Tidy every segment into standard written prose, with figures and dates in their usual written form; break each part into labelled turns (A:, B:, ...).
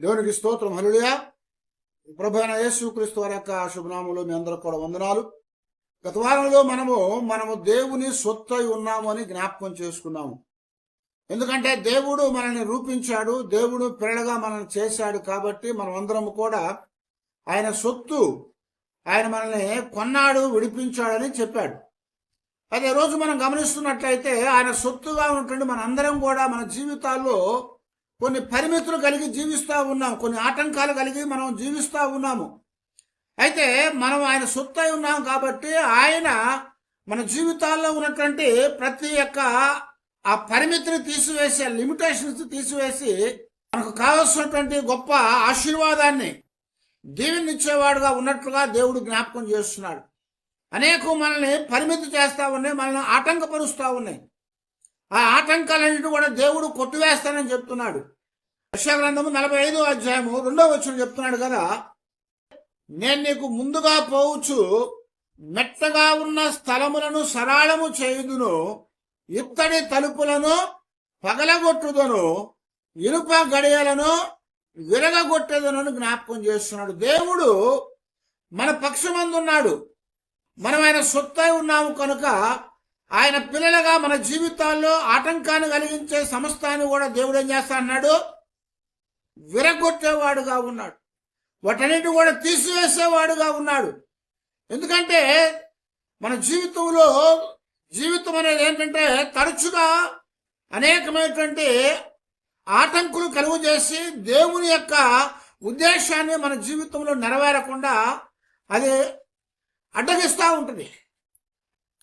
A: దేవునికి స్తోత్రం. హల్లెలూయా. ప్రభువైన యేసుక్రీస్తు వారి యొక్క శుభనామములో మీ అందరూ కూడా వందనాలు. గత వారంలో మనము దేవుని సొత్తు అయి ఉన్నాము అని జ్ఞాపకం చేసుకున్నాము. ఎందుకంటే దేవుడు మనల్ని రూపించాడు, దేవుడు పిల్లలుగా మనల్ని చేశాడు. కాబట్టి మనమందరం కూడా ఆయన సొత్తు, ఆయన మనల్ని కొన్నాడు, విడిపించాడని చెప్పాడు. అదే రోజు మనం గమనిస్తున్నట్లయితే ఆయన సొత్తుగా ఉన్నటువంటి మనందరం కూడా మన జీవితాల్లో కొన్ని పరిమితులు కలిగి జీవిస్తూ ఉన్నాం, కొన్ని ఆటంకాలు కలిగి మనం జీవిస్తూ ఉన్నాము. అయితే మనం ఆయన సొత్తు అయి ఉన్నాం కాబట్టి ఆయన మన జీవితాల్లో ఉన్నటువంటి ప్రతి ఒక్క ఆ పరిమితిని తీసివేసి, ఆ లిమిటేషన్స్ తీసివేసి మనకు కావలసినటువంటి గొప్ప ఆశీర్వాదాన్ని దీవెనిచ్చేవాడుగా ఉన్నట్లుగా దేవుడు జ్ఞాపకం చేస్తున్నాడు. అనేక మనల్ని పరిమితి చేస్తూ ఉన్నాయి, మనల్ని ఆటంకపరుస్తూ ఉన్నాయి. ఆ ఆటంకాలన్నింటి కూడా దేవుడు కొట్టివేస్తానని చెప్తున్నాడు. యెషయా గ్రంథము 45వ అధ్యాయము 2వ వచనం చెప్తున్నాడు కదా, నేను నీకు ముందుగా పోవచ్చు, మెట్టగా ఉన్న స్థలములను సరళము చేయుదును, ఇత్తడి తలుపులను పగలగొట్టుదను, ఇనుప గడియలను విరగగొట్టేదను జ్ఞాపకం చేస్తున్నాడు. దేవుడు మన పక్షమందున్నాడు. మనం ఆయన సొత్తై ఉన్నాము కనుక ఆయన పిల్లలుగా మన జీవితాల్లో ఆటంకాన్ని కలిగించే సమస్తాన్ని కూడా దేవుడు ఏం చేస్తా అన్నాడు, విరగొట్టేవాడుగా ఉన్నాడు. వాటన్నిటి కూడా తీసివేసేవాడుగా ఉన్నాడు. ఎందుకంటే మన జీవితం అనేది ఏంటంటే తరచుగా అనేకమైనటువంటి ఆటంకులు కలుగు చేసి దేవుని యొక్క ఉద్దేశాన్ని మన జీవితంలో నెరవేరకుండా అది అడ్డగిస్తూ ఉంటుంది.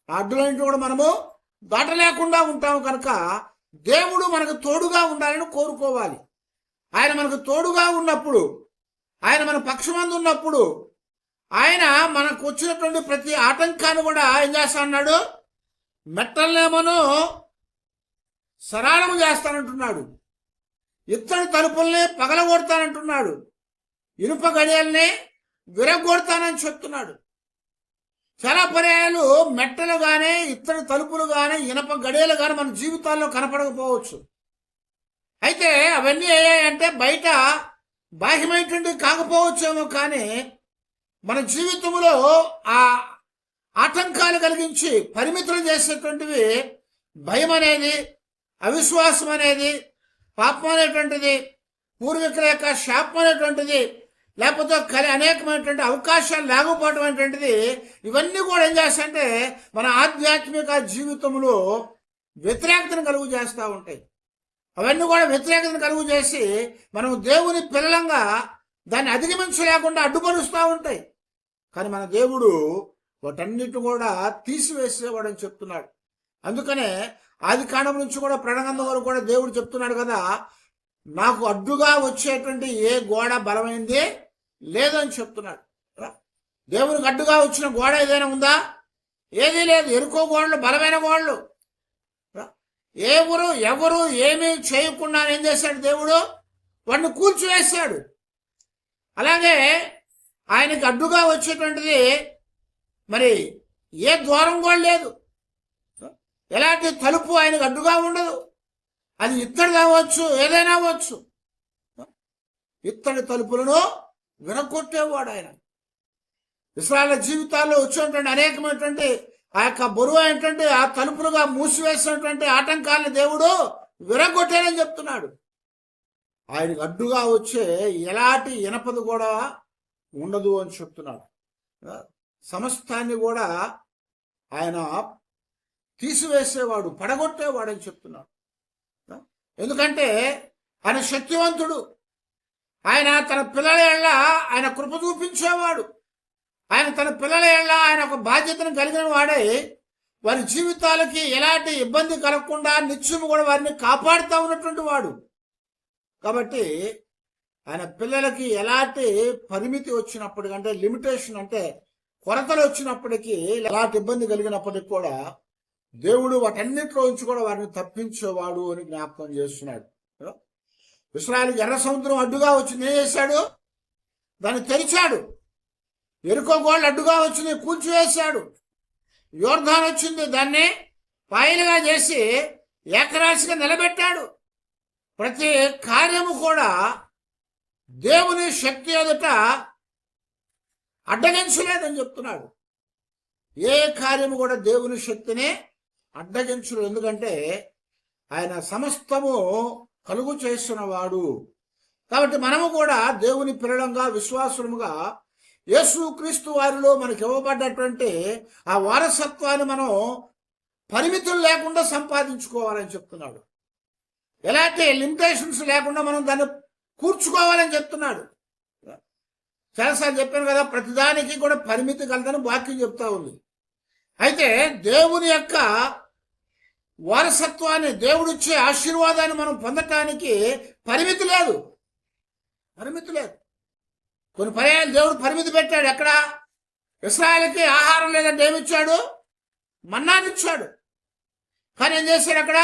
A: ఆ అడ్డులన్నింటి కూడా మనము దాటలేకుండా ఉంటాము. కనుక దేవుడు మనకు తోడుగా ఉండాలని కోరుకోవాలి. ఆయన మనకు తోడుగా ఉన్నప్పుడు, ఆయన మన పక్షమందు ఉన్నప్పుడు, ఆయన మనకు వచ్చినటువంటి ప్రతి ఆటంకాన్ని కూడా ఏం చేస్తా అన్నాడు, మెట్టలనేమను సరళము చేస్తానంటున్నాడు, ఇత్తడి తలుపుల్ని పగలగొడతానంటున్నాడు, ఇనుప గడియల్ని విరగొడతానని చెప్తున్నాడు. చాలా పర్యాయాలు మెట్టలు కానీ, ఇత్తడి తలుపులు కానీ, ఇనప గడియలు కానీ మన జీవితాల్లో కనపడకపోవచ్చు. అయితే అవన్నీ అయ్యాయంటే బయట బాహ్యమైనటువంటి కాకపోవచ్చేమో, కానీ మన జీవితంలో ఆ ఆటంకాలు కలిగించి పరిమితులు చేసేటువంటివి భయం అనేది, అవిశ్వాసం అనేది, పాపం అనేటువంటిది, పూర్వీకుల యొక్క శాపం అనేటువంటిది, లేకపోతే అనేకమైనటువంటి అవకాశాలు లేకపోవడం అనేటువంటిది, ఇవన్నీ కూడా ఏం చేస్తాయంటే మన ఆధ్యాత్మిక జీవితంలో వ్యతిరేకతను కలుగు చేస్తూ ఉంటాయి. అవన్నీ కూడా వ్యతిరేకతను కలుగు చేసి మనం దేవుని పిల్లలంగా దాన్ని అధిగమించలేకుండా అడ్డుపరుస్తూ ఉంటాయి. కానీ మన దేవుడు వాటన్నిటి కూడా తీసివేసేవాడని చెప్తున్నాడు. అందుకనే ఆది కాండం నుంచి కూడా ప్రకటన వరకు కూడా దేవుడు చెప్తున్నాడు కదా, నాకు అడ్డుగా వచ్చేటువంటి ఏ గోడ బలమైంది లేదని చెప్తున్నాడు. దేవునికి అడ్డుగా వచ్చిన గోడ ఏదైనా ఉందా? ఏదీ లేదు. ఎరుకో గోడలు బలమైన గోడలు. ఎవరు ఏమీ చేయకుండా ఏం చేశాడు దేవుడు, వాడిని కూల్చివేశాడు. అలాగే ఆయనకి అడ్డుగా వచ్చేటువంటిది మరి ఏ ద్వారం కూడా లేదు, ఎలాంటి తలుపు ఆయనకు అడ్డుగా ఉండదు. అది ఇత్తడి కావచ్చు, ఏదైనా అవ్వచ్చు. ఇత్తడి తలుపులను విరగొట్టేవాడు ఆయన. ఇశ్రాయేలు జీవితాల్లో వచ్చినటువంటి అనేకమైనటువంటి ఆ యొక్క బరువు అయినటువంటి ఆ తలుపులుగా మూసివేసినటువంటి ఆటంకాలను దేవుడు విరగొట్టానని చెప్తున్నాడు. ఆయనకు అడ్డుగా వచ్చే ఎలాంటి ఇనపది కూడా ఉండదు అని చెప్తున్నాడు. సమస్తాన్ని కూడా ఆయన తీసివేసేవాడు, పడగొట్టేవాడు అని చెప్తున్నాడు. ఎందుకంటే ఆయన శక్తివంతుడు. ఆయన తన పిల్లల ఎళ్ళ ఆయన కృప చూపించేవాడు. ఆయన తన పిల్లల ఎళ్ళ ఆయన ఒక బాధ్యతను కలిగిన వాడే వారి జీవితాలకి ఎలాంటి ఇబ్బంది కలగకుండా నిత్యము కూడా వారిని కాపాడుతూ ఉన్నటువంటి వాడు. కాబట్టి ఆయన పిల్లలకి ఎలాంటి పరిమితి వచ్చినప్పటికీ, అంటే లిమిటేషన్ అంటే కొరతలు వచ్చినప్పటికీ, ఎలాంటి ఇబ్బంది కలిగినప్పటికీ కూడా దేవుడు వాటన్నిటిలో నుంచి కూడా వారిని తప్పించేవాడు అని జ్ఞాపకం చేస్తున్నాడు. ఇశ్రాయేలుకి ఎర్ర సముద్రం అడ్డుగా వచ్చింది, ఏం చేశాడు, దాన్ని తెరిచాడు. ఎరుకో గోళ్ళు అడ్డుగా వచ్చింది, కూల్చివేశాడు. యోర్దాను వచ్చింది, దాన్ని పాయలుగా చేసి ఏకరాశిగా నిలబెట్టాడు. ప్రతి కార్యము కూడా దేవుని శక్తి ఎదుట అడ్డగించలేదని చెప్తున్నాడు. ఏ కార్యము కూడా దేవుని శక్తిని అడ్డగించలేదు. ఎందుకంటే ఆయన సమస్తము కలుగు చేస్తున్నవాడు. కాబట్టి మనము కూడా దేవుని పిల్లలంగా విశ్వాసులముగా యేసుక్రీస్తు వారిలో మనకి ఇవ్వబడ్డటువంటి ఆ వారసత్వాన్ని మనం పరిమితులు లేకుండా సంపాదించుకోవాలని చెప్తున్నాడు. ఎలాంటి లిమిటేషన్స్ లేకుండా మనం దాన్ని కూర్చుకోవాలని చెప్తున్నాడు. చాలాసార్లు చెప్పాను కదా, ప్రతిదానికి కూడా పరిమితి కలదని వాక్యం చెప్తా ఉంది. అయితే దేవుని యొక్క వారసత్వాన్ని, దేవుడిచ్చే ఆశీర్వాదాన్ని మనం పొందటానికి పరిమితి లేదు. కొన్ని పర్యాయాలు దేవుడు పరిమితి పెట్టాడు. ఎక్కడ? ఇశ్రాయేలుకి ఆహారం లేదంటే ఏమిచ్చాడు? మన్నానిచ్చాడు. కానీ ఏం చేశాడు? అక్కడ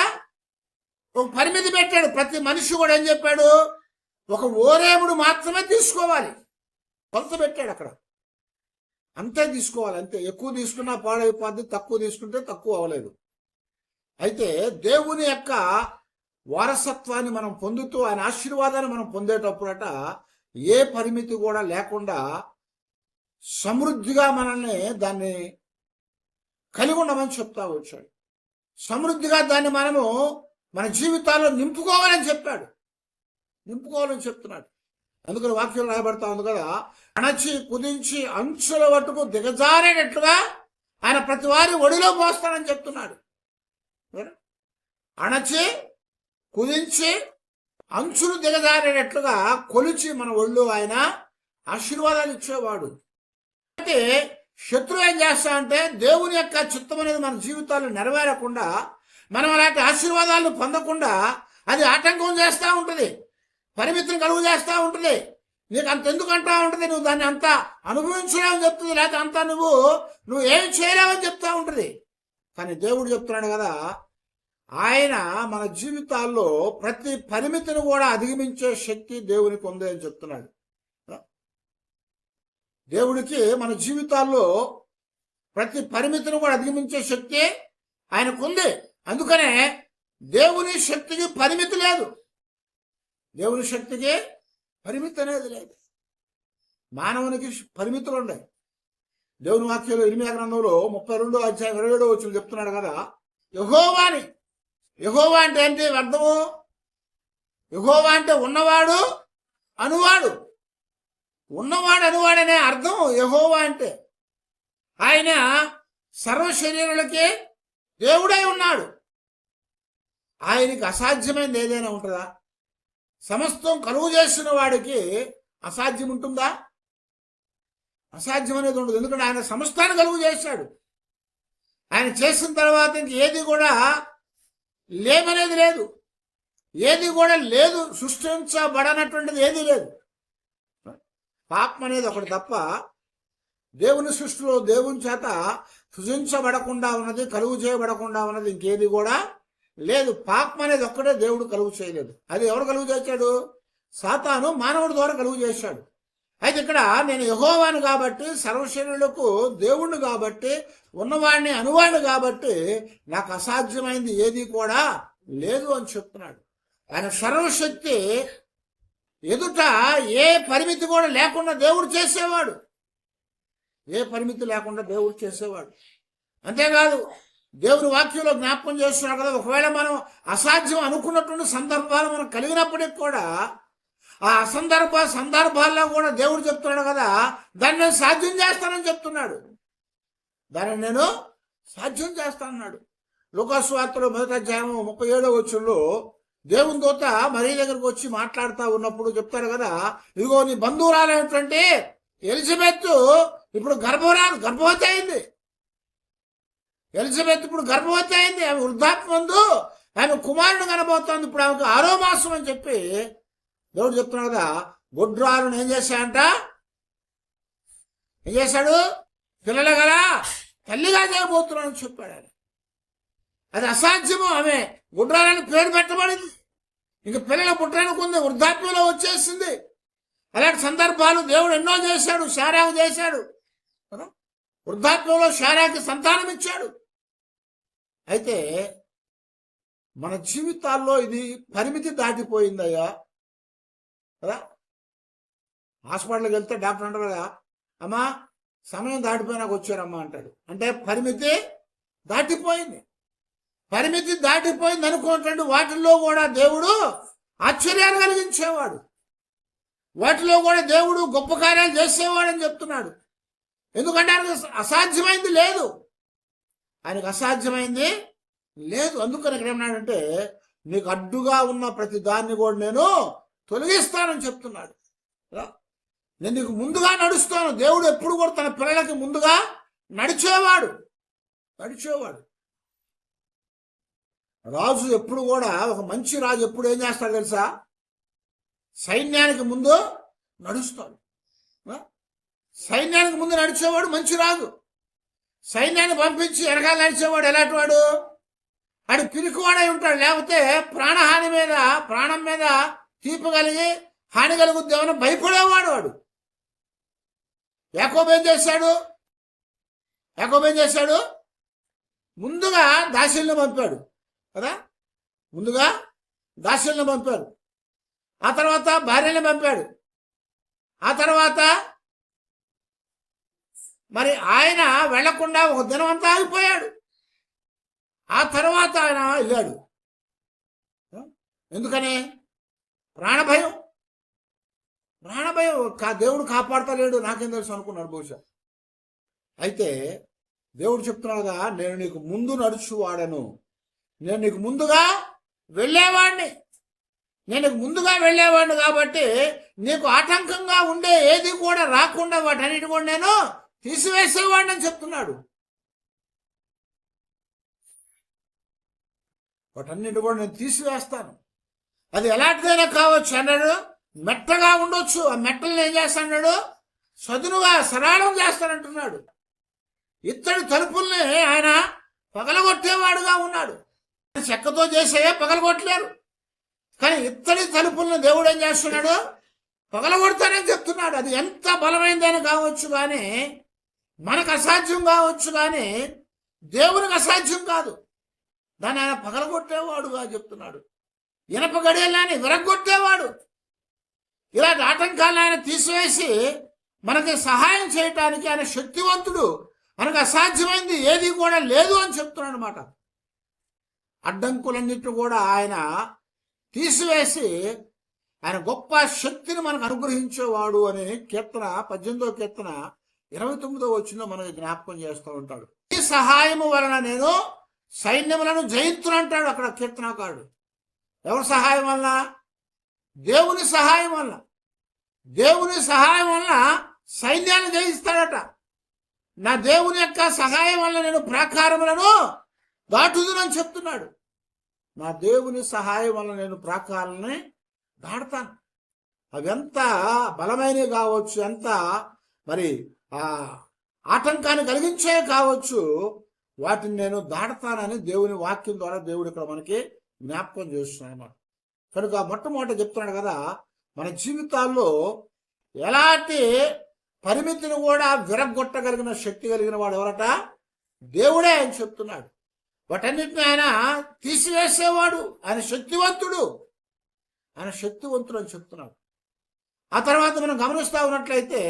A: ఒక పరిమితి పెట్టాడు. ప్రతి మనిషి కూడా ఏం చెప్పాడు? ఒక ఓరేముడు మాత్రమే తీసుకోవాలి. కొలత పెట్టాడు అక్కడ. అంతే తీసుకోవాలి, అంతే. ఎక్కువ తీసుకున్నా పాడైపోద్ది, తక్కువ తీసుకుంటే తక్కువ అవ్వలేదు. అయితే దేవుని యొక్క వారసత్వాన్ని మనం పొందుతూ ఆయన ఆశీర్వాదాన్ని మనం పొందేటప్పుడట ఏ పరిమితి కూడా లేకుండా సమృద్ధిగా మనల్ని దాన్ని కలిగి ఉండమని చెప్తా వచ్చాడు. సమృద్ధిగా దాన్ని మనము మన జీవితాల్లో నింపుకోవాలని చెప్తున్నాడు. అందుకని వాక్యం రాయబడతా ఉంది కదా, అణచి కుదించి అంచుల వట్టుకు దిగజారేటట్లుగా ఆయన ప్రతి వారి ఒడిలో పోస్తానని చెప్తున్నాడు. అణచి కుదించి అంచులు దిగజారేటట్లుగా కొలిచి మన ఒళ్ళు ఆయన ఆశీర్వాదాలు ఇచ్చేవాడు. అంటే శత్రువు ఏం చేస్తా అంటే దేవుని యొక్క చిత్తం అనేది మన జీవితాలు నెరవేరకుండా, మనం అలాంటి ఆశీర్వాదాలను పొందకుండా అది ఆటంకం చేస్తూ ఉంటుంది, పరిమితిని కలుగు చేస్తూ ఉంటుంది. నీకు అంత ఎందుకు అంటా ఉంటుంది, నువ్వు దాన్ని అంతా అనుభవించలేవని చెప్తుంది, లేకపోతే అంతా నువ్వు ఏం చేయలేవని చెప్తా ఉంటుంది. కానీ దేవుడు చెప్తున్నాడు కదా, ఆయన మన జీవితాల్లో ప్రతి పరిమితిని కూడా అధిగమించే శక్తి దేవునికి ఉంది అని చెప్తున్నాడు. దేవుడికి మన జీవితాల్లో ప్రతి పరిమితిని కూడా అధిగమించే శక్తి ఆయనకుంది. అందుకనే దేవుని శక్తికి పరిమితి లేదు. దేవుని శక్తికి పరిమితి అనేది లేదు. మానవునికి పరిమితులు ఉన్నాయి. దేవుని వాక్యంలో ఇర్మియా గ్రంథంలో 32వ అధ్యాయం 27వ వచనం చెప్తున్నాడు కదా, యెహోవా అంటే ఏంటి అర్థము? యెహోవా అంటే ఉన్నవాడు అనువాడు. ఉన్నవాడు అనువాడనే అర్థం యెహోవా అంటే. ఆయన సర్వ శరీరులకి దేవుడై ఉన్నాడు. ఆయనకి అసాధ్యమైనది ఏదైనా ఉంటుందా? సమస్తం కలుగు చేసిన వాడికి అసాధ్యం ఉంటుందా? అసాధ్యం అనేది ఉండదు. ఎందుకంటే ఆయన సమస్తాన్ని కలుగు చేశాడు. ఆయన చేసిన తర్వాత ఇంక ఏది కూడా లేమనేది లేదు, ఏది కూడా లేదు, సృష్టించబడనటువంటిది ఏది లేదు. పాపం అనేది ఒకటి తప్ప దేవుని సృష్టిలో దేవుని చేత సృజించబడకుండా ఉన్నది, కలుగు చేయబడకుండా ఉన్నది ఇంకేది కూడా లేదు. పాపం అనేది ఒక్కడే దేవుడు కలుగు చేయలేదు. అది ఎవరు కలుగు చేశాడు? సాతాను మానవుడి ద్వారా కలుగు చేశాడు. అయితే ఇక్కడ నేను యెహోవాను కాబట్టి, సర్వశరీరులకు దేవుణ్ణి కాబట్టి, ఉన్నవాడిని అనువాడిని కాబట్టి నాకు అసాధ్యమైంది ఏది కూడా లేదు అని చెప్తున్నాడు. ఆయన సర్వశక్తి ఎదుట ఏ పరిమితి కూడా లేకుండా దేవుడు చేసేవాడు. ఏ పరిమితి లేకుండా దేవుడు చేసేవాడు. అంతేకాదు దేవుని వాక్యంలో జ్ఞాపకం చేస్తున్నాడు కదా, ఒకవేళ మనం అసాధ్యం అనుకున్నటువంటి సందర్భాలు మనం కలిగినప్పటికి కూడా ఆ సందర్భాల్లో కూడా దేవుడు చెప్తున్నాడు కదా, దాన్ని నేను సాధ్యం చేస్తానని చెప్తున్నాడు. దాన్ని నేను సాధ్యం చేస్తానన్నాడు. లూకాసు వార్తలో 1వ అధ్యాయం 37వ వచనంలో దేవుని దూత మరియ దగ్గరకు వచ్చి మాట్లాడుతూ ఉన్నప్పుడు చెప్తారు కదా, ఇదిగో నీ బంధువురాలైనటువంటి ఎలిజబెత్ ఇప్పుడు గర్భవతి అయింది. ఎలిజబెత్ ఇప్పుడు గర్భవతి అయింది. ఆమె వృద్ధాప్యమందు ఆమె కుమారుడు కనబోతోంది. ఇప్పుడు ఆమెకు 6వ మాసం అని చెప్పి దేవుడు చెప్తున్నాడు కదా. గుడ్రాలను ఏం చేశాడంట? ఏం చేశాడు? పిల్లలు కదా తల్లిగా చేయబోతున్నాడని చెప్పాడు. అది అసాధ్యము. ఆమె గుడ్రాలని పేరు పెట్టబడింది. ఇంక పిల్లల పుట్టడానికి ఉంది, వృద్ధాప్యంలో వచ్చేసింది. అలాంటి సందర్భాలు దేవుడు ఎన్నో చేశాడు. శారాకు చేశాడు, వృద్ధాప్యంలో శారాకి సంతానం ఇచ్చాడు. అయితే మన జీవితాల్లో ఇది పరిమితి దాటిపోయిందయ్యా కదా. హాస్పిటల్కి వెళ్తే డాక్టర్ అంటారు కదా, అమ్మా సమయం దాటిపోయినాక వచ్చారమ్మా అంటాడు. అంటే పరిమితి దాటిపోయింది. పరిమితి దాటిపోయింది అనుకున్నటువంటి వాటిల్లో కూడా దేవుడు ఆశ్చర్యాలు కలిగించేవాడు, వాటిలో కూడా దేవుడు గొప్ప కార్యాలు చేసేవాడని చెప్తున్నాడు. ఎందుకంటే ఆయనకు అసాధ్యమైంది లేదు, ఆయనకు అసాధ్యమైంది లేదు. అందుకని ఇక్కడ ఏమన్నాడంటే నీకు అడ్డుగా ఉన్న ప్రతి దాన్ని కూడా నేను తొలగిస్తానని చెప్తున్నాడు. నేను నీకు ముందుగా నడుస్తాను. దేవుడు ఎప్పుడు కూడా తన పిల్లలకి ముందుగా నడిచేవాడు. రాజు ఎప్పుడు కూడా, ఒక మంచి రాజు ఎప్పుడు ఏం చేస్తాడు తెలుసా? సైన్యానికి ముందు నడుస్తాడు. సైన్యానికి ముందు నడిచేవాడు మంచి రాజు. సైన్యాన్ని పంపించి వెనకాల నడిచేవాడు ఎలాంటి వాడు? ఆడు పిరికివాడై ఉంటాడు. లేకపోతే ప్రాణం మీద తీపి కలిగి హాని కలుగుద్దేమని భయపడేవాడు వాడు. యాకోబు ఏం చేశాడు? ముందుగా దాసీలను పంపాడు కదా, ముందుగా దాసీలను పంపాడు. ఆ తర్వాత భార్యను పంపాడు. ఆ తర్వాత మరి ఆయన వెళ్లకుండా ఒక దినం అంతా ఆగిపోయాడు. ఆ తర్వాత ఆయన వెళ్ళాడు. ఎందుకని? ప్రాణభయం. దేవుడు కాపాడతలేడు, నాకేం తెలుసు అనుకున్నాడు బహుశా. అయితే దేవుడు చెప్తున్నాడుగా, నేను నీకు ముందు నడుచువాడను, నేను నీకు ముందుగా వెళ్ళేవాడిని కాబట్టి నీకు ఆటంకంగా ఉండే ఏది కూడా రాకుండా వాటన్నిటి కూడా నేను తీసివేసేవాడిని అని చెప్తున్నాడు. వాటన్నిటి కూడా నేను తీసివేస్తాను. అది ఎలాంటిదైనా కావచ్చు అన్నాడు. మెట్టగా ఉండొచ్చు, ఆ మెట్టలను ఏం చేస్తాడు? సదునుగా సరళం చేస్తానంటున్నాడు. ఇత్తడి తలుపుల్ని ఆయన పగలగొట్టేవాడుగా ఉన్నాడు. చెక్కతో చేసేవే పగలగొట్టలేరు, కానీ ఇత్తడి తలుపులను దేవుడు ఏం చేస్తున్నాడు? పగలగొడతానని చెప్తున్నాడు. అది ఎంత బలమైందని కావచ్చు, కానీ మనకు అసాధ్యం కావచ్చు, కానీ దేవునికి అసాధ్యం కాదు. దాన్ని ఆయన పగలగొట్టేవాడుగా చెప్తున్నాడు. ఇనప గడియల్ని విరగొట్టేవాడు. ఇలాంటి ఆటంకాలను ఆయన తీసివేసి మనకి సహాయం చేయటానికి ఆయన శక్తివంతుడు. మనకు అసాధ్యమైంది ఏది కూడా లేదు అని చెప్తున్నాడు అన్నమాట. అడ్డంకులన్నిటి కూడా ఆయన తీసివేసి ఆయన గొప్ప శక్తిని మనకు అనుగ్రహించేవాడు అని 18వ కీర్తన 29వ వచనంలో మనకి జ్ఞాపకం చేస్తూ ఉంటాడు. ఈ సహాయము వలన నేను సైన్యములను జయించునంటాడు అక్కడ కీర్తనకారుడు. ఎవరి సహాయం వలన? దేవుని సహాయం వలన. దేవుని సహాయం వలన సైన్యాన్ని జయిస్తాడట. నా దేవుని యొక్క సహాయం వలన నేను ప్రాకారములను దాటుదునని చెప్తున్నాడు. నా దేవుని సహాయం వలన నేను ప్రాకారాలని దాటుతాను. అవి ఎంత బలమైనవి కావచ్చు, ఎంత మరి ఆటంకాన్ని కలిగించే కావచ్చు, వాటిని నేను దాటుతానని దేవుని వాక్యం ద్వారా దేవుడు ఇక్కడ మనకి జ్ఞాపకం చేస్తున్నాడు. కనుక మొట్టమొదట చెప్తున్నాడు కదా, మన జీవితాల్లో ఎలాంటి పరిమితిని కూడా విరగొట్టగలిగిన శక్తి కలిగిన వాడు ఎవరట? దేవుడే అని చెప్తున్నాడు. వాటన్నిటిని ఆయన తీసివేసేవాడు. ఆయన శక్తివంతుడు అని చెప్తున్నాడు. ఆ తర్వాత మనం గమనిస్తా ఉన్నట్లయితే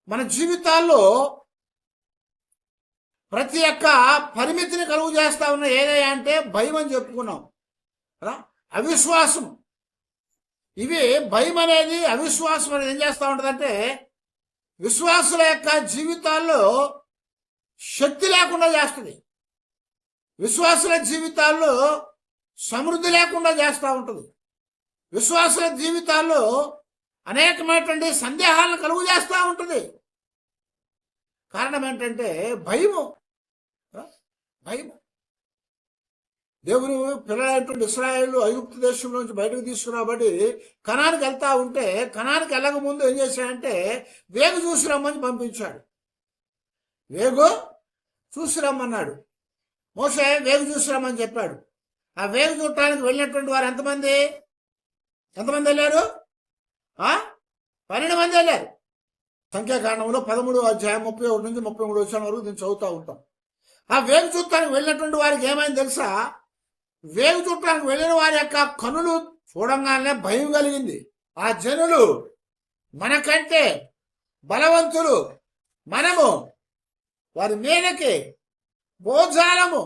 A: మన జీవితాల్లో ప్రతి ఒక్క పరిమితిని కలుగు చేస్తా ఉన్న ఏదైనా అంటే భయం అని చెప్పుకున్నాం, అవిశ్వాసం. ఇవి భయం అనేది, అవిశ్వాసం అనేది ఏం చేస్తూ ఉంటుందంటే విశ్వాసుల యొక్క జీవితాల్లో శక్తి లేకుండా చేస్తుంది. విశ్వాసుల జీవితాల్లో సమృద్ధి లేకుండా చేస్తూ ఉంటుంది. విశ్వాసుల జీవితాల్లో అనేకమైనటువంటి సందేహాలను కలుగు చేస్తూ ఉంటుంది. కారణం ఏంటంటే భయము. దేవుని పిల్లలైనటువంటి ఇశ్రాయేలు ఐగుప్తు దేశంలో నుంచి బయటకు తీసుకురాబడి కనానికి వెళ్తా ఉంటే, కనానికి వెళ్ళక ముందు ఏం చేశాడంటే వేగు చూసి రమ్మని పంపించాడు. వేగు చూసి రమ్మన్నాడు. మోషే వేగు చూసి రమ్మని చెప్పాడు. ఆ వేగు చూడటానికి వెళ్ళినటువంటి వారు ఎంతమంది వెళ్ళారు? 12 మంది వెళ్ళారు. సంఖ్యాకాండంలో 13వ అధ్యాయం 31 నుంచి 33 వచనం వరకు దీన్ని చదువుతూ ఉంటాం. ఆ వేగు చూడటానికి వెళ్ళినటువంటి వారికి ఏమైంది తెలుసా? వేగు చూడటానికి వెళ్ళిన వారి యొక్క కనులు చూడంగానే భయం కలిగింది. ఆ జనులు మనకంటే బలవంతులు మనము వారి మీదకి భోజాలము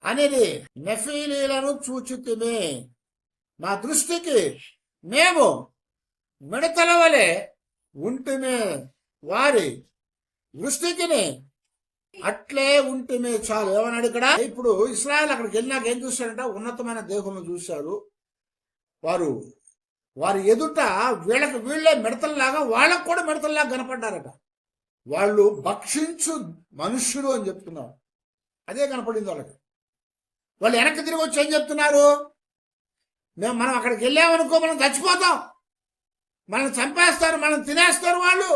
A: అనేది నెఫీలీలను చూచితిమి. మా దృష్టికి మేము మిడతల వలె ఉంటుమే, వారి దృష్టికి అట్లే ఉంటుమే చాలు. ఏమన్నాడు ఇక్కడ? ఇప్పుడు ఇశ్రాయేల్ అక్కడికి వెళ్ళినాక ఏం చూశారంట? ఉన్నతమైన దేవులను చూశారు. వారి ఎదుట వీళ్ళే మిడతల్లాగా, వాళ్ళకు కూడా మిడతల్లాగా కనపడ్డారట. వాళ్ళు భక్షించు మనుష్యుడు అని చెప్తున్నారు. అదే కనపడింది వాళ్ళకి. వాళ్ళు వెనక్కి తిరిగి వచ్చి ఏం చెప్తున్నారు? మనం అక్కడికి వెళ్ళామనుకో మనం చచ్చిపోతాం, మనం చంపేస్తారు, మనం తినేస్తారు వాళ్ళు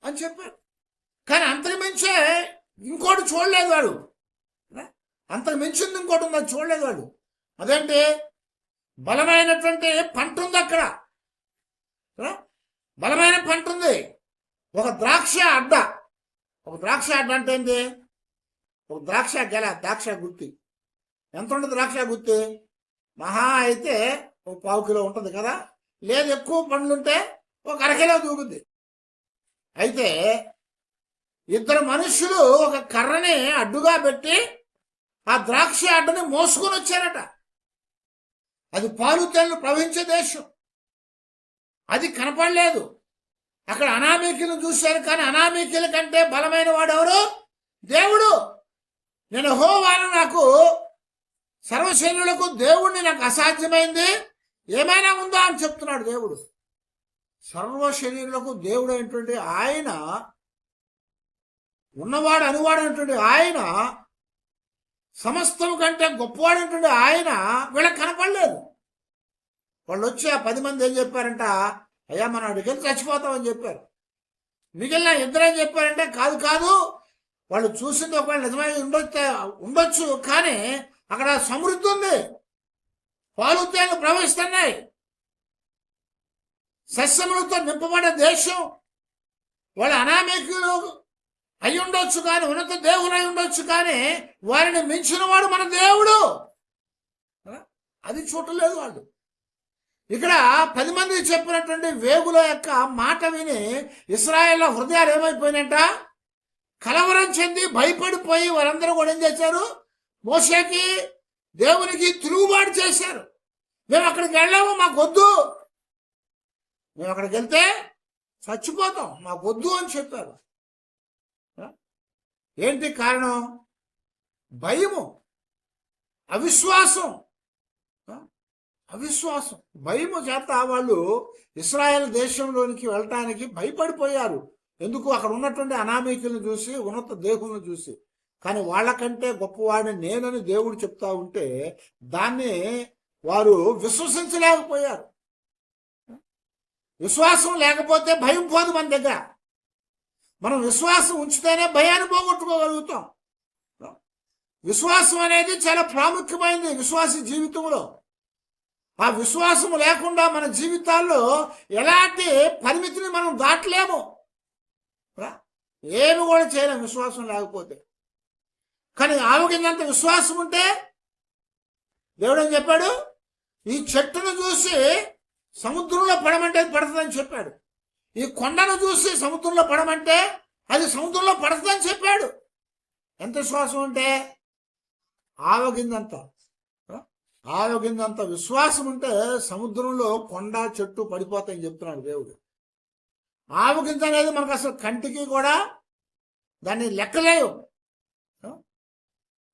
A: అని చెప్పారు. కానీ అంతకు మించే ఇంకోటి చూడలేదు వాడు. అంతకు మించింది ఇంకోటి ఉంది, అది చూడలేదు వాడు. అదేంటి? బలమైనటువంటి పంట ఉంది అక్కడ, బలమైన పంట ఉంది. ఒక ద్రాక్ష అడ్డ. ఒక ద్రాక్ష అడ్డ అంటే ఏంటి? ఒక ద్రాక్ష గెల, ద్రాక్ష గుత్తి. ఎంత ఉంటుంది ద్రాక్ష గుత్తి? మహా అయితే ఒక 1/4 కిలో ఉంటుంది కదా, లేదు ఎక్కువ పండ్లుంటే ఒక 1/2 కిలో దూకుద్ది. అయితే ఇద్దరు మనుషులు ఒక కర్రని అడ్డుగా పెట్టి ఆ ద్రాక్ష అడ్డని మోసుకొని వచ్చారట. అది పాలు తేళ్లు ప్రవహించే దేశం. అది కనపడలేదు. అక్కడ అనామీకులను చూశారు, కానీ అనామీకుల కంటే బలమైన వాడు ఎవరు? దేవుడు. నేను యెహోవాను, నాకు సర్వశరీరులకు దేవుణ్ణి, నాకు అసాధ్యమైంది ఏమైనా ఉందా అని చెప్తున్నాడు దేవుడు. సర్వశరీరులకు దేవుడు అయినటువంటి ఆయన, ఉన్నవాడు అనువాడు అయినటువంటి ఆయన, సమస్తం కంటే గొప్పవాడైనటువంటి ఆయన వీళ్ళకి కనపడలేదు. వాళ్ళు వచ్చి ఆ 10 మంది ఏం చెప్పారంట? అయ్యా మనం అడిగి చచ్చిపోతామని చెప్పారు. మిగిలిన ఇద్దరేం చెప్పారంటే కాదు, వాళ్ళు చూసింది ఒకవేళ నిజమై ఉండొచ్చు, కానీ అక్కడ సమృద్ధి ఉంది, పాలు తేళ్లు ప్రవహిస్తున్నాయి, సస్యములతో నింపబడే దేశం. వాళ్ళు అనామీకులు అయి ఉండొచ్చు, కానీ ఉన్నత దేవుడు అయి ఉండొచ్చు, కానీ వారిని మించిన వాడు మన దేవుడు. అది చూడలేదు వాళ్ళు. ఇక్కడ 10 మంది చెప్పినటువంటి వేగుల యొక్క మాట విని ఇశ్రాయేల్ హృదయాలు ఏమైపోయినట్ట? కలవరం చెంది భయపడిపోయి వారందరూ కూడా ఏం చేశారు? మోషేకి, దేవునికి తిరుగుబాటు చేశారు. మేము అక్కడికి వెళ్ళాము, మాకొద్దు, మేము అక్కడికి వెళ్తే చచ్చిపోతాం, మాకొద్దు అని చెప్పారు. ఏంటి కారణం? భయము, అవిశ్వాసం. భయము చేత వాళ్ళు ఇశ్రాయేల్ దేశంలోనికి వెళ్ళటానికి భయపడిపోయారు. ఎందుకు? అక్కడ ఉన్నటువంటి అనామీకులను చూసి, ఉన్నత దేవులను చూసి. కానీ వాళ్ళకంటే గొప్పవాడిని నేనని దేవుడు చెప్తా ఉంటే దాన్ని వారు విశ్వసించలేకపోయారు. విశ్వాసం లేకపోతే భయం పోదు మన దగ్గర. మనం విశ్వాసం ఉంచితేనే భయాన్ని పోగొట్టుకోగలుగుతాం. విశ్వాసం అనేది చాలా ప్రాముఖ్యమైనది విశ్వాసి జీవితంలో. ఆ విశ్వాసం లేకుండా మన జీవితాల్లో ఎలాంటి పరిమితిని మనం దాటలేము, ఏమి కూడా చేయలేము విశ్వాసం లేకపోతే. కానీ ఆవగిందంత విశ్వాసం ఉంటే దేవుడు ఏం చెప్పాడు? ఈ చెట్టును చూసి సముద్రంలో పడమంటే అది పడుతుందని చెప్పాడు. ఈ కొండను చూసి సముద్రంలో పడమంటే అది సముద్రంలో పడుతుందని చెప్పాడు. ఎంత విశ్వాసం ఉంటే? ఆవగిందంత విశ్వాసం ఉంటే సముద్రంలో కొండ చెట్టు పడిపోతాయని చెప్తున్నాడు దేవుడు. ఆవగింజ అనేది మనకు అసలు కంటికి కూడా దాన్ని లెక్కలేవు,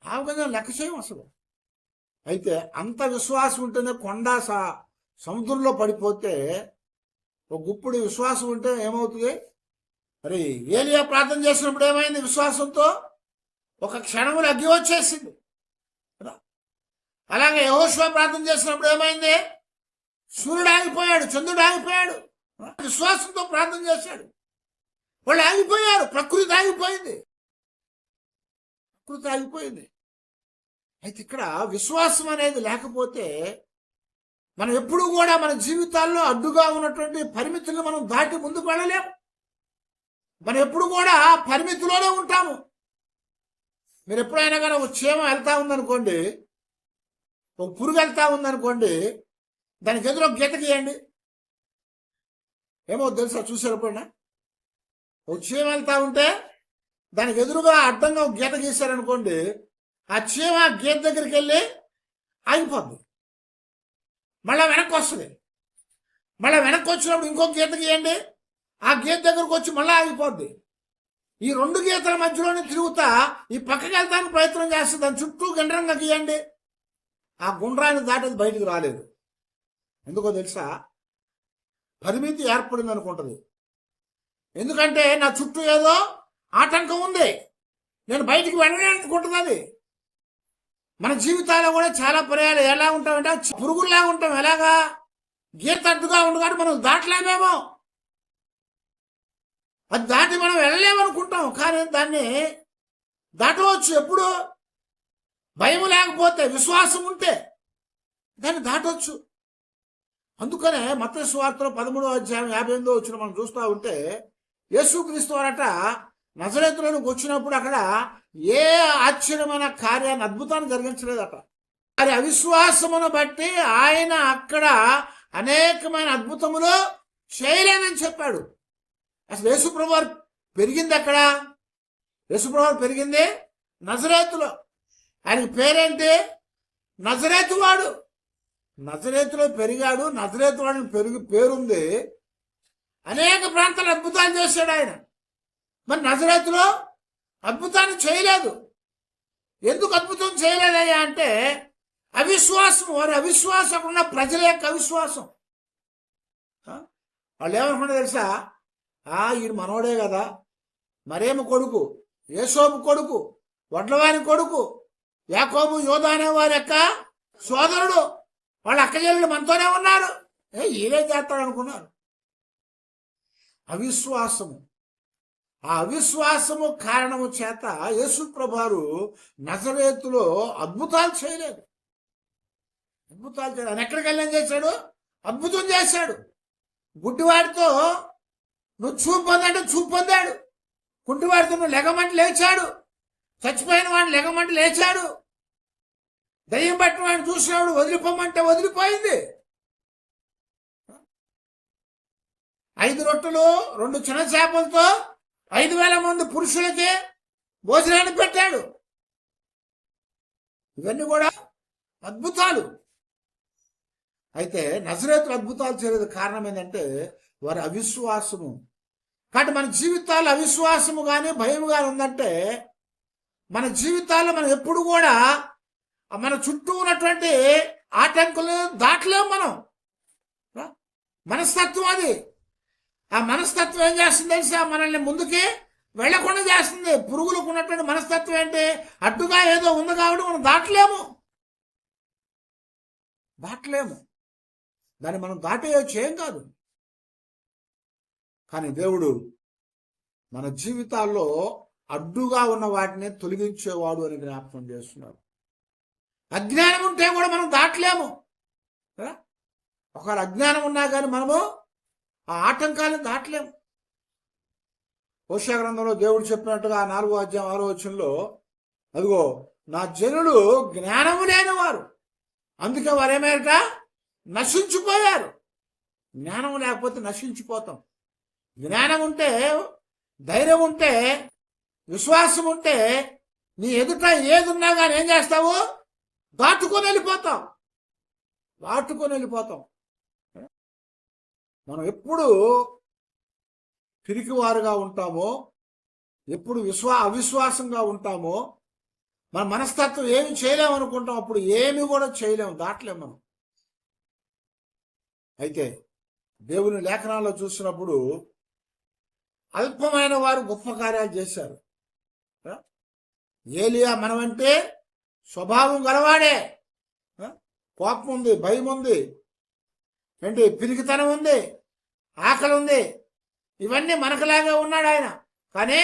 A: ఆవగింజ లెక్క చేయం అసలు. అయితే అంత విశ్వాసం ఉంటేనే కొండ సముద్రంలో పడిపోతే, ఒక గుప్పుడు విశ్వాసం ఉంటే ఏమవుతుంది? మరి ఏలియా ప్రార్థన చేసినప్పుడు ఏమైంది? విశ్వాసంతో ఒక క్షణంలో అగ్గి వచ్చేసింది. అలాగే యెహోషువ ప్రార్థన చేసినప్పుడు ఏమైంది? సూర్యుడు ఆగిపోయాడు, చంద్రుడు ఆగిపోయాడు. విశ్వాసంతో ప్రార్థన చేశాడు, వాళ్ళు ఆగిపోయారు. ప్రకృతి ఆగిపోయింది. అయితే ఇక్కడ విశ్వాసం అనేది లేకపోతే మనం ఎప్పుడు కూడా మన జీవితాల్లో అడ్డుగా ఉన్నటువంటి పరిమితులను మనం దాటి ముందుకు వెళ్ళలేము. మనం ఎప్పుడు కూడా పరిమితిలోనే ఉంటాము. మీరు ఎప్పుడైనా కానీ ఒక చీమ వెళ్తా ఉందనుకోండి, ఒక పురుగు వెళ్తా ఉందనుకోండి, దానికి ఎదురు ఒక గీత గీయండి. ఏమో తెలుసా, చూసారు ఎప్పుడైనా? ఒక చీమ వెళ్తా ఉంటే దానికి ఎదురుగా అడ్డంగా ఒక గీత గీశారనుకోండి, ఆ చీమ ఆ గీత దగ్గరికి వెళ్ళి ఆగిపోద్ది, మళ్ళీ వెనక్కి వస్తుంది. మళ్ళీ వెనక్కి వచ్చినప్పుడు ఇంకో గీత గీయండి, ఆ గీత దగ్గరకు వచ్చి మళ్ళీ ఆగిపోద్ది. ఈ రెండు గీతల మధ్యలోనే తిరుగుతా ఈ పక్కకి వెళ్తానికి ప్రయత్నం చేస్తుంది. దాని చుట్టూ గుండ్రంగా గీయండి, ఆ గుండ్రాన్ని దాటేది బయటికి రాలేదు. ఎందుకో తెలుసా? పరిమితి ఏర్పడింది అనుకుంటుంది. ఎందుకంటే నా చుట్టూ ఏదో ఆటంకం ఉంది, నేను బయటికి వెళ్ళనే అనుకుంటుంది అది. మన జీవితాల్లో కూడా చాలా పర్యాలు ఎలా ఉంటామంటే పురుగుల్లాగా ఉంటాం. ఎలాగా? గీత అడ్డుగా ఉంది కాబట్టి మనం దాటలేమేమో, అది దాటి మనం వెళ్ళలేమనుకుంటాం, కానీ దాన్ని దాటవచ్చు. ఎప్పుడు? భయం లేకపోతే, విశ్వాసం ఉంటే దాన్ని దాటవచ్చు. అందుకనే మత్తయి సువార్తలో 13వ అధ్యాయం 58వ వచనం మనం చూస్తూ ఉంటే, యేసుక్రీస్తు వారట నజరేతులోకి వచ్చినప్పుడు అక్కడ ఏ ఆశ్చర్యమైన కార్యాన్ని, అద్భుతాన్ని జరిగించలేదట. అది అవిశ్వాసమును బట్టి ఆయన అక్కడ అనేకమైన అద్భుతములు చేయలేదని చెప్పాడు. అసలు యేసుప్రభు వారు పెరిగింది ఎక్కడ? యేసుప్రభు వారు పెరిగింది నజరేతులో. ఆయనకి పేరేంటి? నజరేతు వాడు. నజరేతులో పెరిగాడు, నజరేతు వాడిని పేరుంది. అనేక ప్రాంతాలు అద్భుతాలు చేశాడు ఆయన. మరి నజరేతులో అద్భుతాన్ని చేయలేదు. ఎందుకు అద్భుతం చేయలేదయ్యా అంటే అవిశ్వాసం. వారి అవిశ్వాసం ఉన్న ప్రజల యొక్క అవిశ్వాసం. వాళ్ళు ఏమనుకున్నా తెలుసా? ఈయన మనోడే కదా, మరేమ కొడుకు, యేసోబు కొడుకు, వడ్లవాని కొడుకు, యాకోబు యోధా అనే వారి యొక్క సోదరుడు, వాళ్ళ అక్కచెల్లెలు మనతోనే ఉన్నారు, ఈయనే చేస్తాడు అనుకున్నారు. అవిశ్వాసము. ఆ అవిశ్వాసము కారణము చేత యేసు ప్రభువారు నజరేతులో అద్భుతాలు చేయలేదు. ఆయన ఎక్కడికి వెళ్ళి ఏం చేశాడు? అద్భుతం చేశాడు. గుడ్డివాడితో నువ్వు చూపు పొందంటే చూపు పొందాడు. కుంటివాడితో నువ్వు లెగమంటే లేచాడు. చచ్చిపోయిన వాడిని లెగమంటే లేచాడు. దయ్యం పట్టిన వాడిని చూసినవాడు వదిలిపోమంటే వదిలిపోయింది. 5 రొట్టెలు 2 చిన్న చేపలతో 5,000 మంది పురుషులకి భోజనాన్ని పెట్టాడు. ఇవన్నీ కూడా అద్భుతాలు. అయితే నజరేతులు అద్భుతాలు చేయలేదు. కారణం ఏంటంటే వారి అవిశ్వాసము. కాబట్టి మన జీవితాల్లో అవిశ్వాసము కానీ భయం కానీ ఉందంటే మన జీవితాల్లో మనం ఎప్పుడు కూడా మన చుట్టూ ఉన్నటువంటి ఆటంకులు దాటలేము. మనం మనస్తత్వం అది. ఆ మనస్తత్వం ఏం చేస్తుంది తెలుసా? మనల్ని ముందుకి వెళ్లకుండా చేస్తుంది. పురుగులకు ఉన్నటువంటి మనస్తత్వం ఏంటి? అడ్డుగా ఏదో ఉంది కాబట్టి మనం దాటలేము. దాన్ని మనం దాటేయచ్చు, ఏం కాదు. కానీ దేవుడు మన జీవితాల్లో అడ్డుగా ఉన్న వాటిని తొలగించేవాడు అని జ్ఞాపకం చేస్తున్నాడు. అజ్ఞానం ఉంటే కూడా మనం దాటలేము. ఒకవేళ అజ్ఞానం ఉన్నా కానీ మనము ఆ ఆటంకాలను దాటలేము. హోషేయ గ్రంథంలో దేవుడు చెప్పినట్టుగా 4వ అధ్యాయం 6వ వచనంలో, అదిగో నా జనులు జ్ఞానము లేని వారు, అందుకే వారు ఏమేట నశించిపోయారు. జ్ఞానం లేకపోతే నశించిపోతాం. జ్ఞానం ఉంటే, ధైర్యం ఉంటే, విశ్వాసం ఉంటే నీ ఎదుట ఏదున్నా కానీ ఏం చేస్తావు? దాటుకొని వెళ్ళిపోతాం. మనం ఎప్పుడు పిరికివారుగా ఉంటామో, ఎప్పుడు అవిశ్వాసంగా ఉంటామో, మన మనస్తత్వం ఏమి చేయలేము అనుకుంటాం, అప్పుడు ఏమి కూడా చేయలేము, దాటలేము మనం. అయితే దేవుని లేఖనాల్లో చూసినప్పుడు అల్పమైన వారు గొప్ప కార్యాలు చేశారు. ఏలియా మనమంటే స్వభావం గలవాడే. కోపం ఉంది, భయం ఉంది, ఏంటి పిరికితనం ఉంది, ఆకలి ఉంది, ఇవన్నీ మనకులాగా ఉన్నాడు ఆయన. కానీ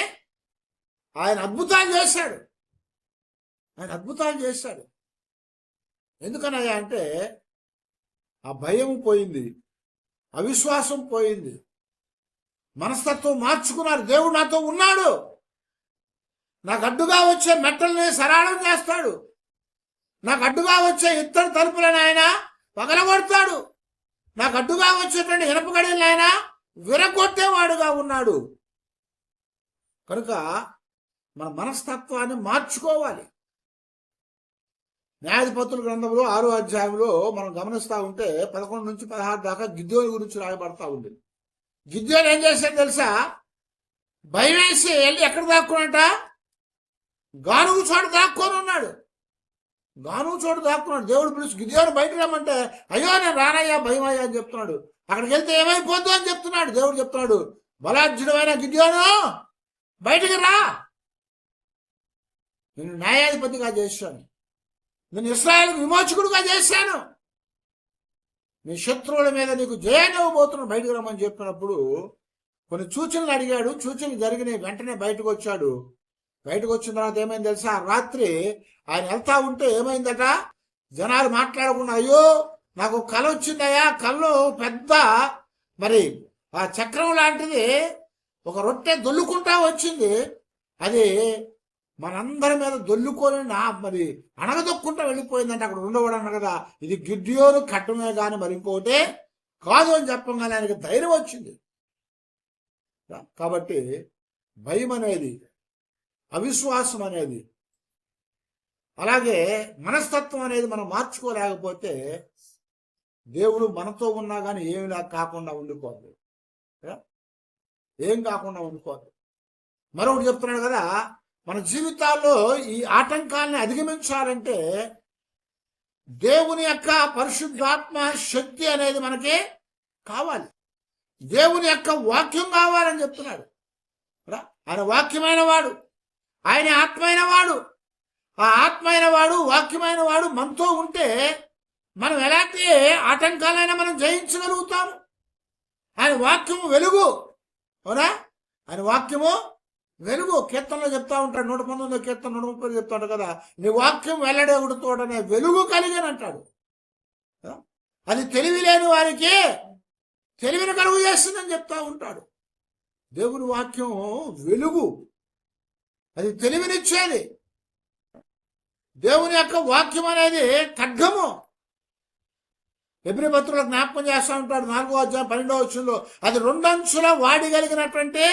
A: ఆయన అద్భుతాలు చేశాడు. ఎందుకనగా అంటే ఆ భయం పోయింది, అవిశ్వాసం పోయింది, మనస్తత్వం మార్చుకున్నారు. దేవుడు నాతో ఉన్నాడు, నాకు అడ్డుగా వచ్చే మెట్టల్ని సరళం చేస్తాడు, నాకు అడ్డుగా వచ్చే ఇత్తడి తలుపులను ఆయన పగలగొడతాడు, నాకు అడ్డుగా వచ్చేటువంటి ఇనప గడియలను ఆయన విరగొట్టేవాడుగా ఉన్నాడు. కనుక మన మనస్తత్వాన్ని మార్చుకోవాలి. న్యాయాధిపతుల గ్రంథంలో 6వ అధ్యాయంలో మనం గమనిస్తూ ఉంటే 11 నుంచి 16 దాకా గిద్యోని గురించి రాయబడతా ఉంది. గిద్యోని ఏం చేశాడు తెలుసా? భయం వేసి వెళ్ళి ఎక్కడ దాక్కున్నట? గానుగు చోటు దాక్కొని ఉన్నాడు. గానుగు చోటు దాక్కున్నాడు. దేవుడు పిలిచి గిద్యోని బయటకు రమ్మంటే అయ్యో నేను రానయ్యా, భయం అయ్యా అని చెప్తున్నాడు. అక్కడికి వెళ్తే ఏమైపోద్దు అని చెప్తున్నాడు. దేవుడు చెప్తున్నాడు, బలార్జునమైన గిద్యోను బయటికి రా, నేను న్యాయాధిపతిగా చేశాను, నేను ఇశ్రాయేలు విమోచకుడుగా చేశాను, నీ శత్రువుల మీద నీకు జయాన్ని ఇవ్వబోతున్నాను, బయటకు రమ్మని చెప్పినప్పుడు కొన్ని సూచనలు అడిగాడు. సూచనలు జరిగినాయి. వెంటనే బయటకు వచ్చాడు. బయటకు వచ్చిన తర్వాత ఏమైంది తెలుసా? రాత్రి ఆయన వెళ్తా ఉంటే ఏమైందట? జనాలు మాట్లాడకుండా, అయ్యో నాకు కళ వచ్చిందయ్యా, కళ్ళు పెద్ద మరి ఆ చక్రం లాంటిది ఒక రొట్టె దొల్లుకుంటా వచ్చింది, అది మనందరి మీద దొల్లుకొని మరి అణగదొక్కుంటా వెళ్ళిపోయిందంటే అక్కడ ఉండవాడు అన్న కదా, ఇది గిద్యోను కట్టమే కానీ మరి ఇంకోటి కాదు అని చెప్పగానే ఆయనకి ధైర్యం వచ్చింది. కాబట్టి భయం అనేది, అవిశ్వాసం అనేది, అలాగే మనస్తత్వం అనేది మనం మార్చుకోలేకపోతే దేవుడు మనతో ఉన్నా కానీ ఏమిలా కాకుండా ఉండిపోదు, ఏం కాకుండా ఉండిపోదు. మరొకటి చెప్తున్నాడు కదా, మన జీవితాల్లో ఈ ఆటంకాలను అధిగమించాలంటే దేవుని యొక్క పరిశుద్ధాత్మ శక్తి అనేది మనకి కావాలి. దేవుని యొక్క వాక్యం కావాలని చెప్తున్నాడు. ఆయన వాక్యమైన వాడు, ఆయన ఆత్మైన వాడు. ఆ ఆత్మైన వాడు, వాక్యమైన వాడు మనతో ఉంటే మనం ఎలాంటి ఆటంకాలైనా మనం జయించగలుగుతాము. ఆయన వాక్యము వెలుగు, అవునా? ఆయన వాక్యము వెలుగు. కీర్తనలో చెప్తా ఉంటాడు, 119 కీర్తన 130 చెప్తా ఉంటాడు కదా, నీ వాక్యం వెల్లడేవుడుతోడనే వెలుగు కలిగని అంటాడు. అది తెలివి లేని వారికి తెలివిని కలుగు చేస్తుందని చెప్తా ఉంటాడు. దేవుని వాక్యం వెలుగు, అది తెలివినిచ్చేది. దేవుని యొక్క వాక్యం అనేది ఖడ్గము. హెబ్రీ పత్రికలో జ్ఞాపకం చేస్తూ ఉంటాడు 4వ అధ్యాయం 12వ వచనంలో, అది 2 అంచుల వాడి కలిగినటువంటి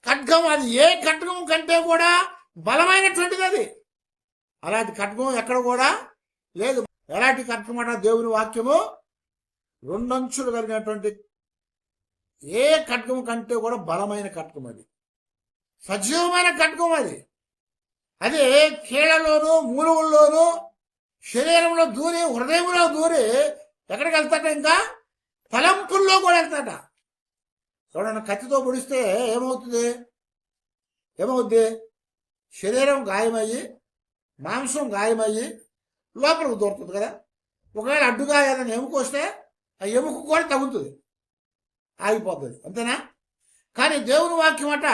A: ఖడ్గం. అది ఏ ఖడ్గం కంటే కూడా బలమైనటువంటిది. అది అలాంటి ఖడ్గం ఎక్కడ కూడా లేదు. ఎలాంటి ఖడ్గం అట? దేవుని వాక్యము 2 అంచులు కలిగినటువంటి ఏ ఖడ్గం కంటే కూడా బలమైన ఖడ్గం. అది సజీవమైన ఖడ్గం. అది కీళ్లలోను మూలుగుల్లోనూ శరీరంలో దూరి, హృదయంలో దూరి ఎక్కడికి వెళ్తాట? ఇంకా తలంపుల్లో కూడా వెళ్తాట. చూడండి, కత్తితో పొడిస్తే ఏమవుద్ది? శరీరం గాయమయ్యి, మాంసం గాయమయ్యి లోపలికి దూరుతుంది కదా. ఒకవేళ అడ్డుగా ఏదైనా ఎముక వస్తే ఆ ఎముక కూడా తగ్గుతుంది, ఆగిపోతుంది, అంతేనా? కానీ దేవుని వాక్యం అట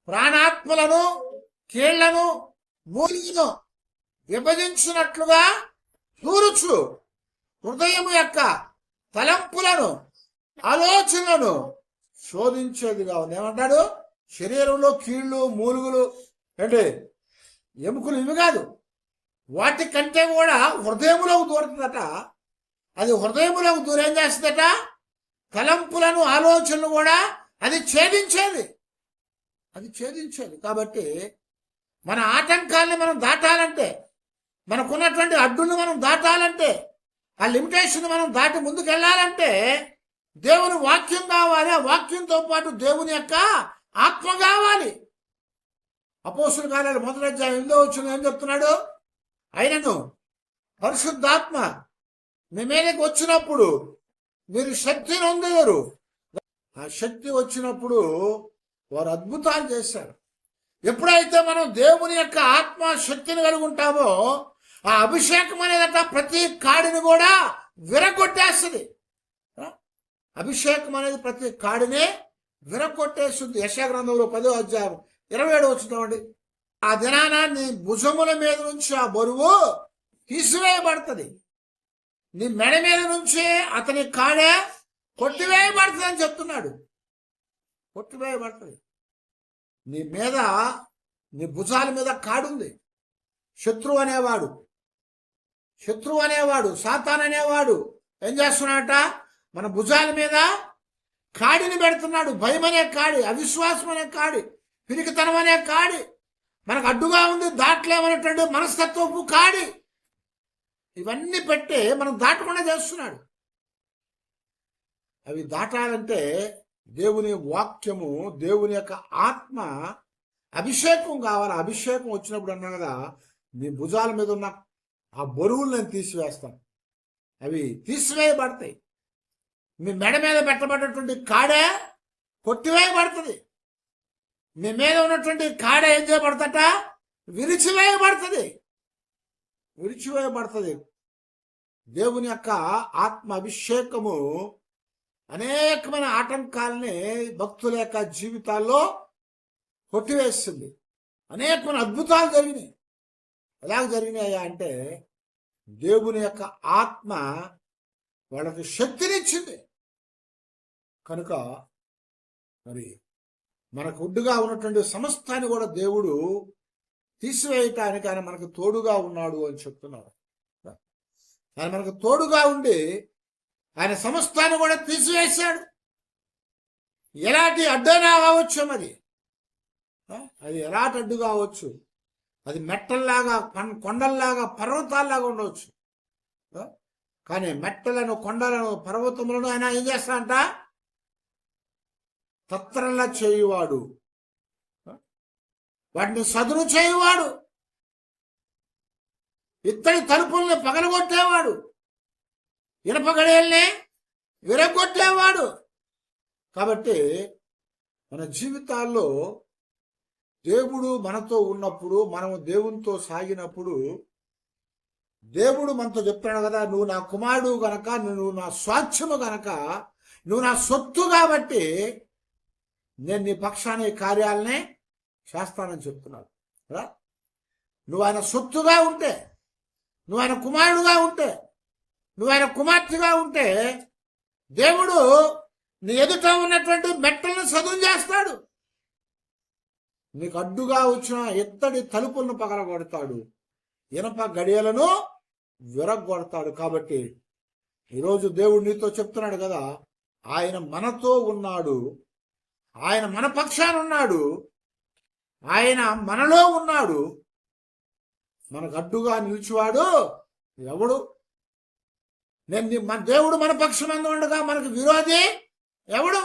A: ప్రాణాత్మలను, కీళ్లను, మూలికను విభజించినట్లుగా దూరుచు, హృదయం యొక్క తలంపులను, ఆలోచనలను శోధించేదిగా ఉంది. ఏమంటాడు? శరీరంలో కీళ్ళు, మూలుగులు అంటే ఎముకలు ఇవి కాదు, వాటి కంటే కూడా హృదయములోకి దూరుతుందట. అది హృదయములోకి దూరేం చేస్తుందట? తలంపులను, ఆలోచనలు కూడా అది ఛేదించేది. కాబట్టి మన ఆటంకాలని మనం దాటాలంటే, మనకున్నటువంటి అడ్డును మనం దాటాలంటే, ఆ లిమిటేషన్ మనం దాటి ముందుకు వెళ్ళాలంటే దేవుని వాక్యం కావాలి. ఆ వాక్యంతో పాటు దేవుని యొక్క ఆత్మ కావాలి. అపోస్తుల కార్యాలు 1వ అధ్యాయం 8వ వచనం ఏం చెప్తున్నాడు? అయినను పరిశుద్ధాత్మ మీ మీదకి వచ్చినప్పుడు మీరు శక్తిని పొందేరు. ఆ శక్తి వచ్చినప్పుడు వారు అద్భుతాలు చేశారు. ఎప్పుడైతే మనం దేవుని యొక్క ఆత్మ శక్తిని కలిగి ఉంటామో ఆ అభిషేకం అనేదట ప్రతి కాడిని కూడా విరగొట్టేస్తుంది. అభిషేకం అనేది ప్రతి కాడిని విరగొట్టేస్తుంది. యెషయా గ్రంథంలో 10వ అధ్యాయం 27వ వచనం, ఆ దినాన నీ భుజముల మీద నుంచి ఆ బరువు తీసివేయబడుతుంది, నీ మెడ మీద నుంచి అతని కాడే కొట్టివేయబడుతుంది అని చెప్తున్నాడు. కొట్టివేయబడుతుంది. నీ మీద, నీ భుజాల మీద కాడుంది. శత్రువు అనేవాడు సాతాన్ అనేవాడు ఏం చేస్తున్నాడట? మన భుజాల మీద కాడిని పెడుతున్నాడు. భయం అనే కాడి, అవిశ్వాసం అనే కాడి, పిరికితనం అనే కాడి, మనకు అడ్డుగా ఉంది దాటలేమనేటువంటి మనస్తత్వపు కాడి, ఇవన్నీ పెట్టి మనం దాటకుండా చేస్తున్నాడు. అవి దాటాలంటే దేవుని వాక్యము, దేవుని యొక్క ఆత్మ అభిషేకం కావాలి. అభిషేకం వచ్చినప్పుడు అన్నా కదా, నీ భుజాల మీద ఉన్న ఆ బరువులు నేను తీసివేస్తాను, అవి తీసివేయబడతాయి. మీ మెడ మీద పెట్టబడినటువంటి కాడే కొట్టివేయబడుతుంది. మీ మీద ఉన్నటువంటి కాడ ఏం చేయబడతట? విరిచివేయబడుతుంది. దేవుని యొక్క ఆత్మ అభిషేకము అనేకమైన ఆటంకాలని భక్తుల యొక్క జీవితాల్లో కొట్టివేస్తుంది. అనేకమైన అద్భుతాలు జరిగినాయి. ఎలాగ జరిగినాయా అంటే, దేవుని యొక్క ఆత్మ వాళ్ళకి శక్తినిచ్చింది. కనుక మరి మనకు ఒడ్డుగా ఉన్నటువంటి సమస్తాన్ని కూడా దేవుడు తీసివేయటానికి ఆయన మనకు తోడుగా ఉన్నాడు అని చెప్తున్నారు. ఆయన మనకు తోడుగా ఉండి ఆయన సమస్తాన్ని కూడా తీసివేశాడు. ఎలాంటి అడ్డైనా కావచ్చు, అది ఎలాంటి అడ్డు కావచ్చు, అది మెట్టల్లాగా, కొండల్లాగా, పర్వతాల్లాగా ఉండవచ్చు. కానీ మెట్టలను, కొండలను, పర్వతములను ఆయన ఏం చేస్తాడంట? తత్రంలా చేయువాడు, వాటిని సదును చేయువాడు, ఇత్తడి తలుపుల్ని పగలగొట్టేవాడు, ఇనప గడియల్ని విరగొట్టేవాడు. కాబట్టి మన జీవితాల్లో దేవుడు మనతో ఉన్నప్పుడు, మనము దేవునితో సాగినప్పుడు, దేవుడు మనతో చెప్తాడు కదా, నువ్వు నా కుమారుడు గనక, నువ్వు నా స్వాస్థ్యము గనక, నువ్వు నా సొత్తు కాబట్టి నేను నీ పక్షాన్ని కార్యాలనే చేస్తానని చెప్తున్నాడు. నువ్వు ఆయన సొత్తుగా ఉంటే, నువ్వు ఆయన కుమారుడుగా ఉంటే, నువ్వు ఆయన కుమార్తెగా ఉంటే, దేవుడు నీ ఎదుట ఉన్నటువంటి మెట్టలను సదును చేస్తాడు. నీకు అడ్డుగా వచ్చిన ఎత్తడి తలుపులను పగలగొడతాడు, ఇనప గడియలను విరగొడతాడు. కాబట్టి ఈరోజు దేవుడు నీతో చెప్తున్నాడు కదా, ఆయన మనతో ఉన్నాడు, ఆయన మన పక్షాన ఉన్నాడు, ఆయన మనలో ఉన్నాడు. మనకు అడ్డుగా నిలిచివాడు ఎవడు? దేవుడు మన పక్షమందు ఉండగా మనకు విరోధి ఎవడు?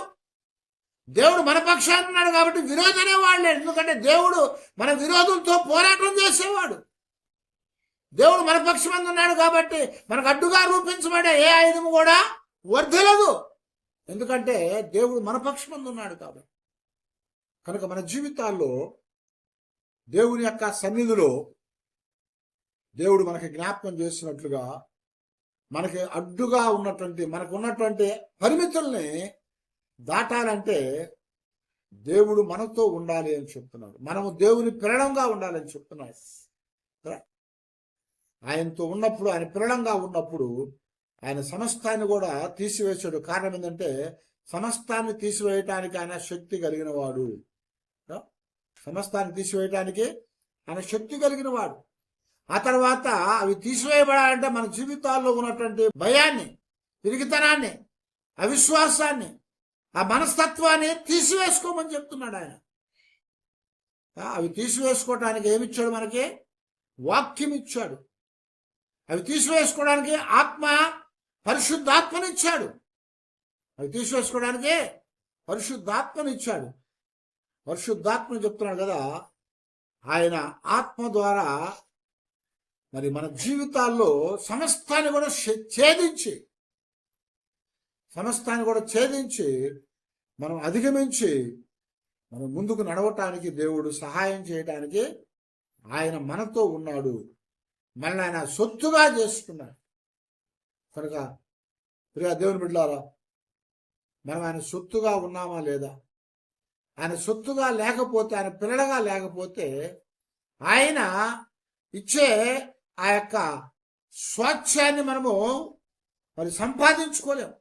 A: దేవుడు మన పక్షాన ఉన్నాడు కాబట్టి విరోధి అనేవాడు లేడు. ఎందుకంటే దేవుడు మన విరోధులతో పోరాటం చేసేవాడు. దేవుడు మన పక్షమందు ఉన్నాడు కాబట్టి మనకు అడ్డుగా రూపించబడే ఏ ఆయుధము కూడా వర్ధలదు. ఎందుకంటే దేవుడు మన పక్షమందు ఉన్నాడు కాబట్టి. కనుక మన జీవితాల్లో దేవుని యొక్క సన్నిధిలో దేవుడు మనకి జ్ఞాపకం చేసినట్లుగా, మనకి అడ్డుగా ఉన్నటువంటి, మనకు ఉన్నటువంటి పరిమితుల్ని దాటాలంటే దేవుడు మనతో ఉండాలి అని చెప్తున్నాడు. మనము దేవుని ప్రేరణంగా ఉండాలని చెప్తున్నాడు. ఆయనతో ఉన్నప్పుడు, ఆయన ప్రేరణంగా ఉన్నప్పుడు ఆయన సమస్తాన్ని కూడా తీసివేశాడు. కారణం ఏంటంటే, సమస్తాన్ని తీసివేయటానికి ఆయన శక్తి కలిగిన వాడు. సమస్తాన్ని తీసివేయటానికి ఆయన శక్తి కలిగిన వాడు. ఆ తర్వాత అవి తీసివేయబడాలంటే మన జీవితాల్లో ఉన్నటువంటి భయాన్ని, పిరికితనాన్ని, అవిశ్వాసాన్ని, ఆ మనస్తత్వాన్ని తీసివేసుకోమని చెప్తున్నాడు ఆయన. అవి తీసివేసుకోవటానికి ఏమిచ్చాడు? మనకి వాక్యం ఇచ్చాడు. అవి తీసివేసుకోవడానికి పరిశుద్ధాత్మనిచ్చాడు. అవి తీసివేసుకోవడానికి పరిశుద్ధాత్మనిచ్చాడు. పరిశుద్ధాత్మని చెప్తున్నాడు కదా, ఆయన ఆత్మ ద్వారా మరి మన జీవితాల్లో సమస్తాన్ని కూడా ఛేదించి మనం అధిగమించి మనం ముందుకు నడవటానికి దేవుడు సహాయం చేయటానికి ఆయన మనతో ఉన్నాడు. మనల్ని ఆయన సొత్తుగా చేసుకున్నాడు. కనుక ప్రియ దేవుని బిడ్డలారా, మనం ఆయన సొత్తుగా ఉన్నామా లేదా? ఆయన సొత్తుగా లేకపోతే, ఆయన పిల్లలుగా లేకపోతే, ఆయన ఇచ్చే ఆ యొక్క స్వాస్థ్యాన్ని మనము మరి సంపాదించుకోలేము.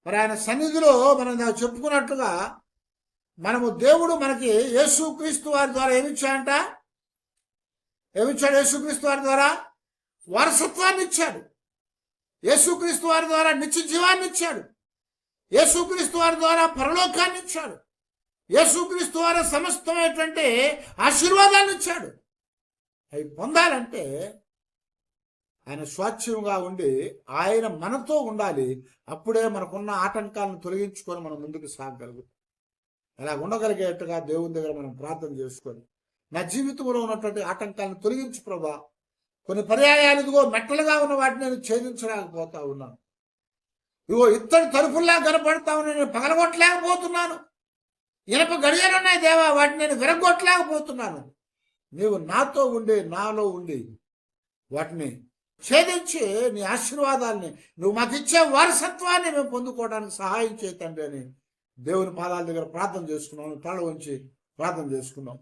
A: మరి ఆయన సన్నిధిలో మనం చెప్పుకున్నట్లుగా మనము దేవుడు మనకి యేసుక్రీస్తు వారి ద్వారా ఏమిచ్చాడంట? యేసుక్రీస్తు వారి ద్వారా వారసత్వాన్ని ఇచ్చాడు. యేసుక్రీస్తు వారి ద్వారా నిత్య జీవాన్ని ఇచ్చాడు. యేసుక్రీస్తు వారి ద్వారా పరలోకాన్ని ఇచ్చాడు. యేసుక్రీస్తు వారి సమస్తమైనటువంటి ఆశీర్వాదాన్ని ఇచ్చాడు. అవి పొందాలంటే ఆయన స్వాచ్ఛ్యంగా ఉండి ఆయన మనతో ఉండాలి. అప్పుడే మనకున్న ఆటంకాలను తొలగించుకొని మనం ముందుకు సాగగలుగుతాం. అలా ఉండగలిగేట్టుగా దేవుని దగ్గర మనం ప్రార్థన చేసుకొని, నా జీవితంలో ఉన్నటువంటి ఆటంకాలను తొలగించు ప్రభా. కొన్ని పర్యాయాలు ఇదిగో మెట్టలుగా ఉన్న వాటిని నేను ఛేదించలేకపోతా ఉన్నాను. ఇదిగో ఇత్తడి తలుపుల్లా కనపడతా ఉన్నా, నేను పగలగొట్టలేకపోతున్నాను. ఇనప గడియలున్నాయి దేవా, వాటిని నేను విరగొట్టలేకపోతున్నాను. నీవు నాతో ఉండి, నాలో ఉండి వాటిని ఛేదించి నీ ఆశీర్వాదాన్ని, నువ్వు మాకు ఇచ్చే వారసత్వాన్ని మేము పొందుకోవడానికి సహాయం చేయ తండ్రి అని దేవుని పాదాల దగ్గర ప్రార్థన చేసుకున్నాం. తల ఉంచి ప్రార్థన చేసుకున్నాం.